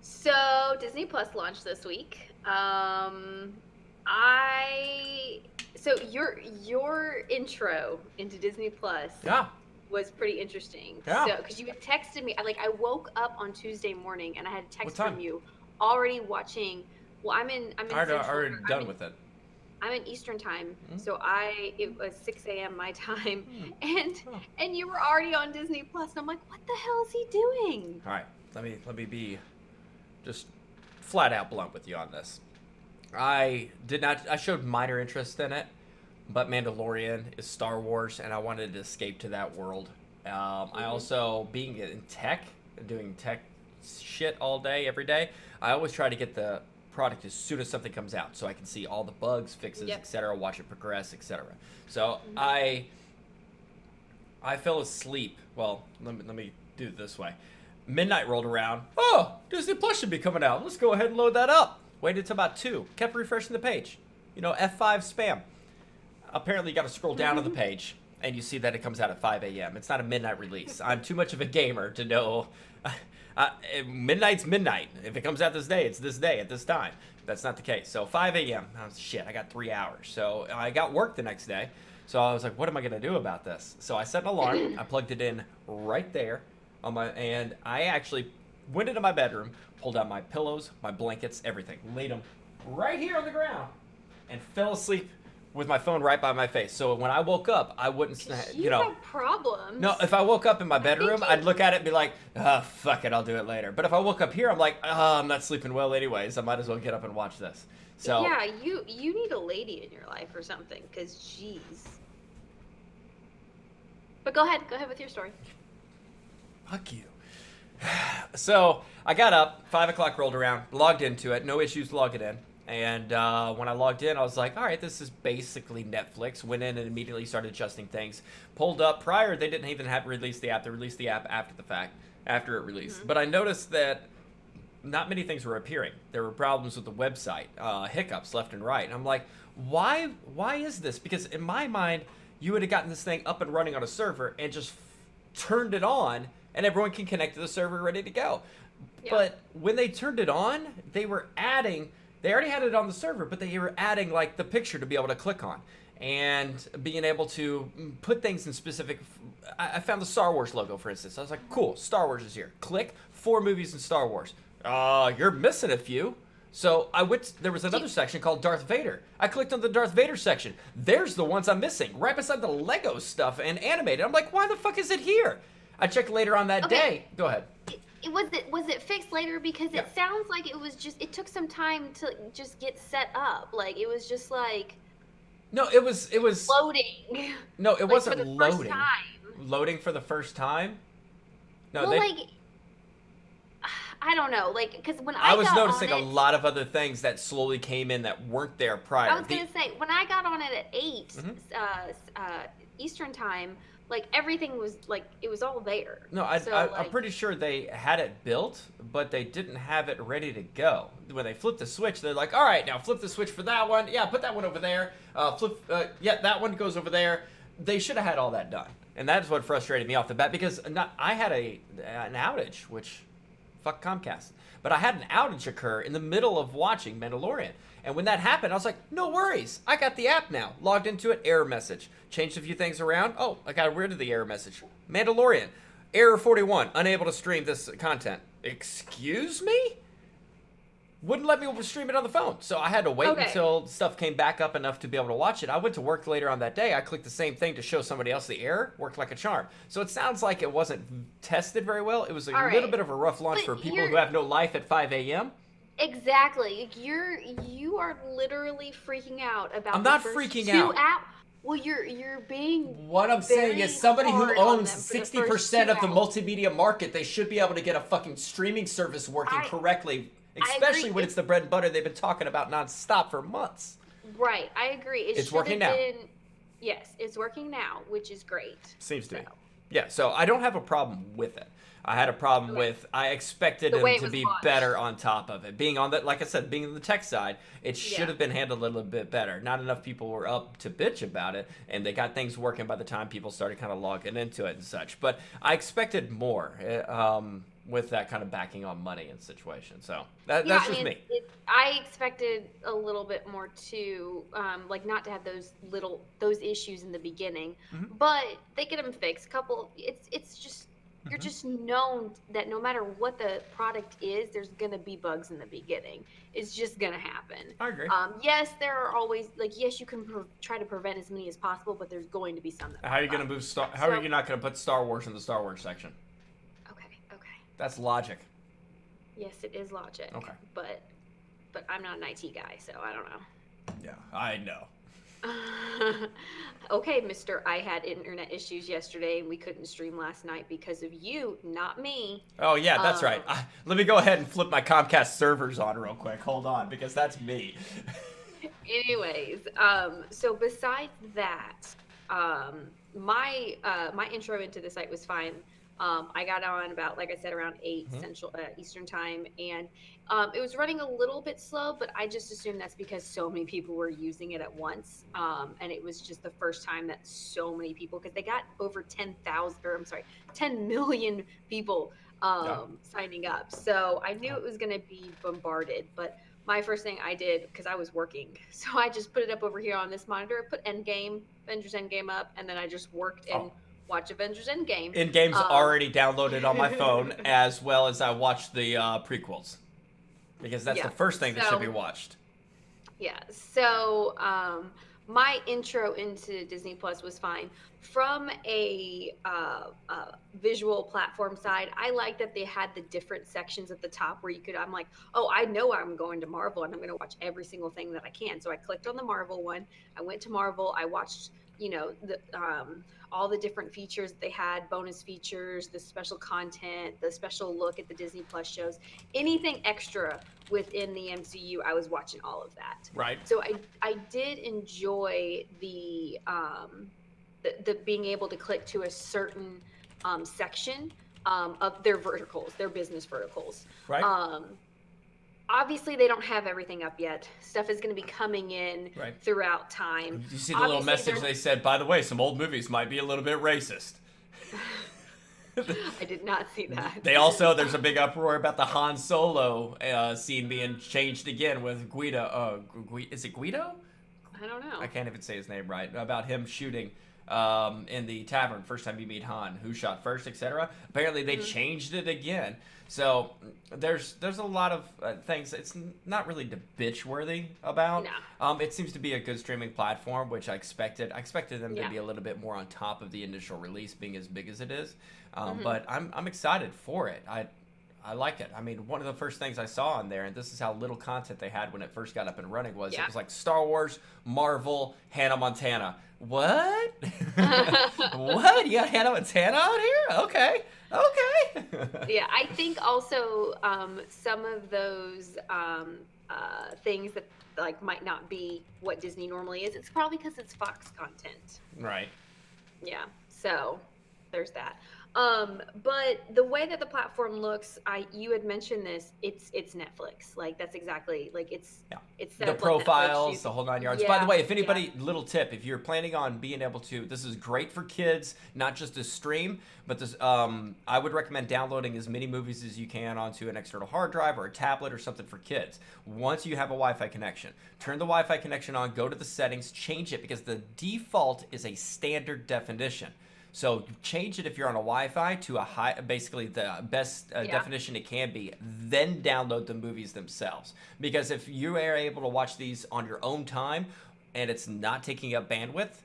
So Disney Plus launched this week. I so your intro into Disney Plus Yeah, was pretty interesting. yeah. So because you had texted me, I woke up on Tuesday morning and I had a What text time? from you already watching. Well, I'm in I Central. already I'm done in with it. I'm in Eastern time, Hmm? so it was 6 a.m. my time, Hmm. and Oh. and you were already on Disney Plus, and I'm like, what the hell is he doing? All right. Let me be just flat out blunt with you on this. I did not. I showed minor interest in it, but Mandalorian is Star Wars, and I wanted to escape to that world. I Hmm. also, being in tech, doing tech shit all day, every day, I always try to get the product as soon as something comes out, so I can see all the bugs, fixes, Yep. etc., watch it progress, etc. So Hmm. I fell asleep. Well, let me do it this way. Midnight rolled around. Oh, Disney Plus should be coming out. Let's go ahead and load that up. Waited till about 2. Kept refreshing the page. F5 spam. Apparently, you got to scroll down to the page, and you see that it comes out at 5 a.m. It's not a midnight release. I'm too much of a gamer to know. Uh, Midnight's midnight. If it comes out this day, it's this day at this time. That's not the case. So 5 a.m. Oh, shit, I got 3 hours. So I got work the next day. So I was like, what am I gonna do about this? So I set an alarm. I plugged it in right there and I actually went into my bedroom, pulled out my pillows, my blankets, everything, laid them right here on the ground, and fell asleep with my phone right by my face. So when I woke up, I wouldn't, Because you you know, have problems. no, if I woke up in my I think bedroom, I'd look at it and be like, fuck it, I'll do it later. But if I woke up here, I'm like, I'm not sleeping well anyways. I might as well get up and watch this. So, yeah, you need a lady in your life or something. Because jeez. But go ahead with your story. fuck you. So, I got up, 5 o'clock rolled around, logged into it, no issues logging in. And when I logged in, I was like, all right, this is basically Netflix. Went in and immediately started adjusting things. Pulled up prior, they didn't even have released the app. They released the app after the fact, after it released. Hmm. But I noticed that not many things were appearing. There were problems with the website, hiccups left and right. And I'm like, why is this? Because in my mind, you would have gotten this thing up and running on a server and just turned it on, and everyone can connect to the server ready to go. Yeah. But when they turned it on, they were adding. They already had it on the server, but they were adding like the picture to be able to click on, and being able to put things in specific. I found the Star Wars logo, for instance. I was like, cool, Star Wars is here. Click 4 movies in Star Wars. You're missing a few. So I went. There was another section called Darth Vader. I clicked on the Darth Vader section. There's the ones I'm missing, right beside the Lego stuff and animated. I'm like, why the fuck is it here? I checked later on that Okay. day. Go ahead. Was it fixed later? Because Yeah. it sounds like it took some time to just get set up. Like it was just like No, it was loading. no, it Like for wasn't the first loading. time. Loading for the first time. No, Well, they. like I don't know, like because when I I was got on noticing a it, lot of other things that slowly came in that weren't there I prior. was gonna say when I got on it at 8 Mhm. Eastern time, like everything was like it was all there. No, So I'm like pretty sure they had it built, but they didn't have it ready to go. When they flipped the switch, they're like, "All right, now flip the switch for that one. Yeah, put that one over there. Yeah, that one goes over there." They should have had all that done, and that's what frustrated me off the bat because I had an outage, which fuck Comcast. But I had an outage occur in the middle of watching Mandalorian. And when that happened, I was like, no worries. I got the app now. Logged into it, error message. Changed a few things around. Oh, I got rid of the error message. Mandalorian. Error 41. Unable to stream this content. Excuse me? Wouldn't let me stream it on the phone. So I had to wait okay. until stuff came back up enough to be able to watch it. I went to work later on that day. I clicked the same thing to show somebody else the error. Worked like a charm. So it sounds like it wasn't tested very well. It was a All little right. bit of a rough launch But for people you're who have no life at 5 a.m. exactly. You are literally freaking out I'm about the not first freaking two out. app. Well, you're being What I'm saying very is somebody who hard on owns them for the first 60% 2 of the hours. multimedia market, they should be able to get a fucking streaming service working I correctly, I especially agree. when it's the bread and butter they've been talking about nonstop for months. Right. I agree. It It's should working have now. been. Yes, it's working now, which is great. Seems to So be. Yeah, so I don't have a problem with it. I had a problem okay, with I expected the them way it to was be better launched. on top of it. Being on that, like I said, being on the tech side, it should Yeah. have been handled a little bit better. Not enough people were up to bitch about it, and they got things working by the time people started kind of logging into it and such. But I expected more. with that kind of backing on money and situation. So that's Yeah, I just mean, me. I expected a little bit more too, like not to have those issues in the beginning, Hmm. but they get them fixed. It's just you're Hmm. just known that no matter what the product is, there's gonna be bugs in the beginning. It's just gonna happen. I agree. Yes, there are always like yes, you can try to prevent as many as possible, but there's going to be some that How are pop you gonna up. move Star? How are So you not gonna put Star Wars in the Star Wars section? okay, okay, That's logic. yes, it is logic, Okay. but I'm not an IT guy, so I don't know. Yeah, I know. Okay, Mister, I had internet issues yesterday and we couldn't stream last night because of you, not me. Oh yeah, that's right. Um, Let me go ahead and flip my Comcast servers on real quick. Hold on, because that's me. anyways, so besides that, my intro into the site was fine. I got on about, like I said, around 8 Mhm. Central Eastern time, and it was running a little bit slow, but I just assumed that's because so many people were using it at once, and it was just the first time that so many people, because they got over 10,000, or I'm sorry, 10 million people Yeah. signing up. So I knew Oh. it was going to be bombarded, but my first thing I did, because I was working, so I just put it up over here on this monitor, put Endgame, Avengers Endgame up, and then I just worked and Oh. watched Avengers Endgame. In game's Um, already downloaded on my phone, as well as I watched the prequels, because that's the yeah. first thing that should be So watched. yeah. So my intro into Disney Plus was fine. From a visual platform side, I like that they had the different sections at the top where you could. I'm like, oh, I know I'm going to Marvel and I'm going to watch every single thing that I can. So I clicked on the Marvel one. I went to Marvel. I watched, the all the different features that they had, bonus features, the special content, the special look at the Disney Plus shows, anything extra within the MCU, I was watching all of that. Right. So I did enjoy the being able to click to a certain section of their verticals, their business verticals. Right. Um, Obviously, they don't have everything up yet. Stuff is going to be coming in Right. throughout time. You see the little Obviously, message they said, by the way, some old movies might be a little bit racist. I did not see that. They also, there's a big uproar about the Han Solo scene being changed again with Guido. Is it Guido? I don't know. I can't even say his name right. About him shooting in the tavern first time you meet Han, who shot first, etc. Apparently they changed it again. So there's a lot of things. It's not really to bitch worthy about. No. It seems to be a good streaming platform, which I expected. I expected them to Yeah. be a little bit more on top of the initial release, being as big as it is. But I'm excited for it. I like it. I mean, one of the first things I saw on there, and this is how little content they had when it first got up and running, was Yeah. it was like Star Wars, Marvel, Hannah Montana. What? What? You got Hannah Montana on here? Okay. Okay. Yeah, I think also some of those things that like might not be what Disney normally is. It's probably because it's Fox content. Right. Yeah, so there's that. But the way that the platform looks, you had mentioned this. It's Netflix. Like that's exactly like Yeah. it's set The up like Netflix. profiles, the whole 9 yards. By the Yeah, way, if yeah. anybody, little tip, if you're planning on being able to, this is great for kids, not just to stream, but this, I would recommend downloading as many movies as you can onto an external hard drive or a tablet or something for kids. Once you have a Wi-Fi connection, turn the Wi-Fi connection on, go to the settings, change it because the default is a standard definition. So change it if you're on a Wi-Fi to a high, basically the best Yeah. definition it can be. Then download the movies themselves. Because if you are able to watch these on your own time, and it's not taking up bandwidth,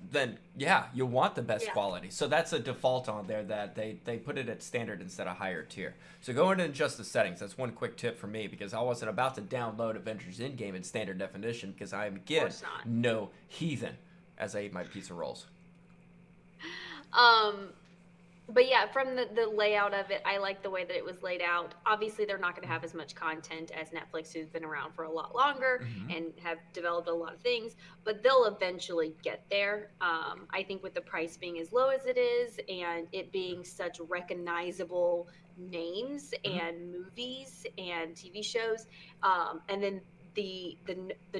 then yeah, you want the best Yeah. quality. So that's a default on there that they put it at standard instead of higher tier. So go in and adjust the settings. That's one quick tip for me because I wasn't about to download Avengers Endgame in standard definition because I am again course not. no heathen as I eat my pizza rolls. But yeah, from the layout of it, I like the way that it was laid out. Obviously, they're not going to have as much content as Netflix, who's been around for a lot longer and have developed a lot of things, but they'll eventually get there. I think with the price being as low as it is and it being such recognizable names and movies and TV shows, and then the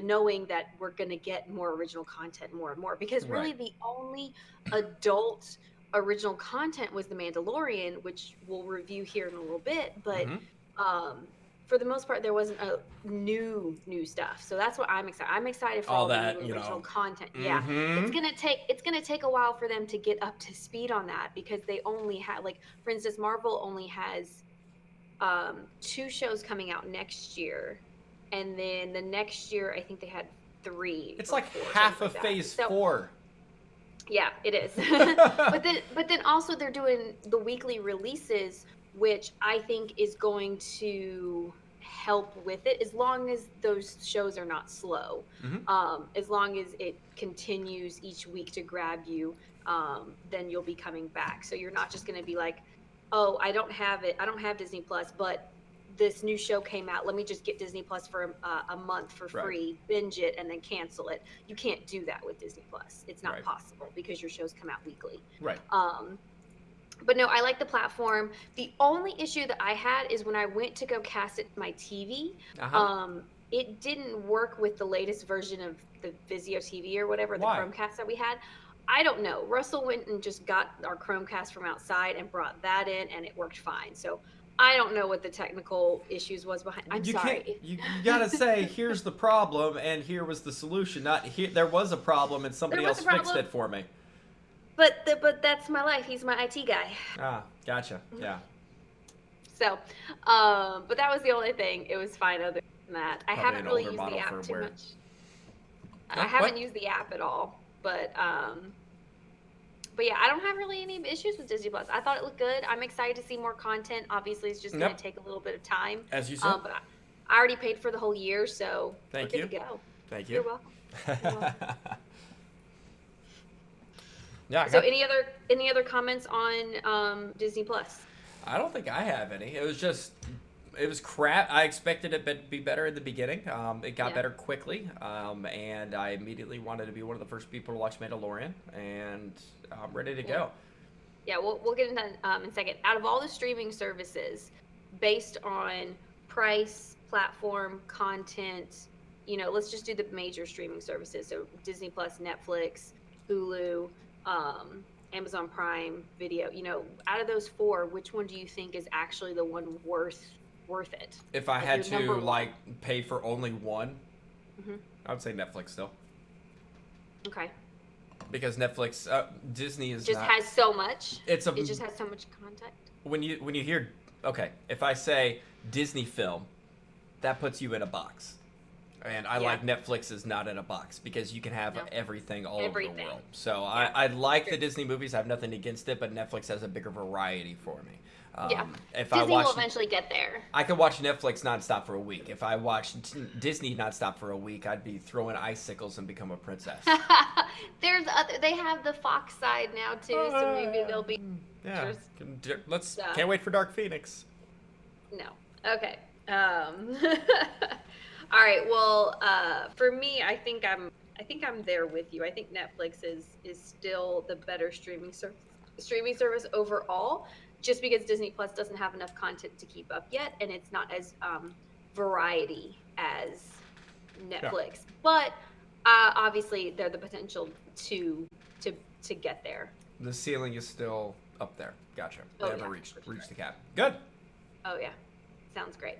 knowing that we're going to get more original content more and more because really Right. the only adult original content was The Mandalorian, which we'll review here in a little bit, but Mhm. for the most part, there wasn't a new stuff. So that's what I'm excited. I'm excited for All all the that, new you original know. content. Yeah, Mhm. it's gonna take a while for them to get up to speed on that because they only have, like, for instance, Marvel only has two shows coming out next year, and then the next year I think they had three It's or like four, something half of like that. Phase So 4. yeah, it is. But then also they're doing the weekly releases, which I think is going to help with it as long as those shows are not slow. Mhm. As long as it continues each week to grab you, then you'll be coming back. So you're not just going to be like, "Oh, I don't have it. I don't have Disney Plus, but this new show came out. Let me just get Disney Plus for a month for Right. free, binge it, and then cancel it." You can't do that with Disney Plus. It's not Right. possible because your shows come out weekly. Right. Um, but no, I like the platform. The only issue that I had is when I went to go cast it to my TV, Uh-huh. it didn't work with the latest version of the Vizio TV or whatever, the Why? Chromecast that we had. I don't know. Russell went and just got our Chromecast from outside and brought that in, and it worked fine. So I don't know what the technical issues was behind. I'm You can't. sorry. You gotta say, here's the problem, and here was the solution. Not here. There was a problem, and There somebody was else a fixed problem, it for me. but that's my life. He's my IT guy. Ah, gotcha. Yeah. So, but that was the only thing. It was fine other than that. I Probably haven't an really older used the model app too firmware. much. Huh? I haven't What? used the app at all, but yeah, I don't have really any issues with Disney Plus. I thought it looked good. I'm excited to see more content. Obviously, it's just going Yep. to take a little bit of time. As you said. But I already paid for the whole year, so we're Thank good you. to go. Thank You're you. welcome. You're welcome. Yeah. So, any other comments on Disney Plus? I don't think I have any. It was crap. I expected it to be better in the beginning. It got Yeah. better quickly, and I immediately wanted to be one of the first people to watch Mandalorian, and I'm ready to Well, go. yeah, we'll get into that in a second. Out of all the streaming services, based on price, platform, content, let's just do the major streaming services. So Disney Plus, Netflix, Hulu, Amazon Prime Video. Out of those four, which one do you think is actually the one worth it? If I Like had your number to one. pay for only one, Hmm. I would say Netflix still, Okay. because Netflix, Disney is Just not. has so much. It's a It just has so much content. when you hear, okay, if I say Disney film, that puts you in a box. And I Yeah. like Netflix is not in a box because you can have No. everything all over the Everything. world. So Yeah. I like the True. Disney movies. I have nothing against it, but Netflix has a bigger variety for me. Yeah. If I Disney will watch, eventually get there. I could watch Netflix nonstop for a week. If I watched Disney nonstop for a week, I'd be throwing icicles and become a princess. They have the Fox side now too, so maybe they'll be Yeah. Let's So- can't wait for Dark Phoenix. no. Okay. All right. Well, for me, I think I'm there with you. I think Netflix is still the better streaming service overall, just because Disney Plus doesn't have enough content to keep up yet, and it's not as variety as Netflix. But obviously, they're the potential to get there. The ceiling is still up there. Gotcha. They Oh, haven't yeah, reached for sure. the cap. Good. Oh yeah, sounds great.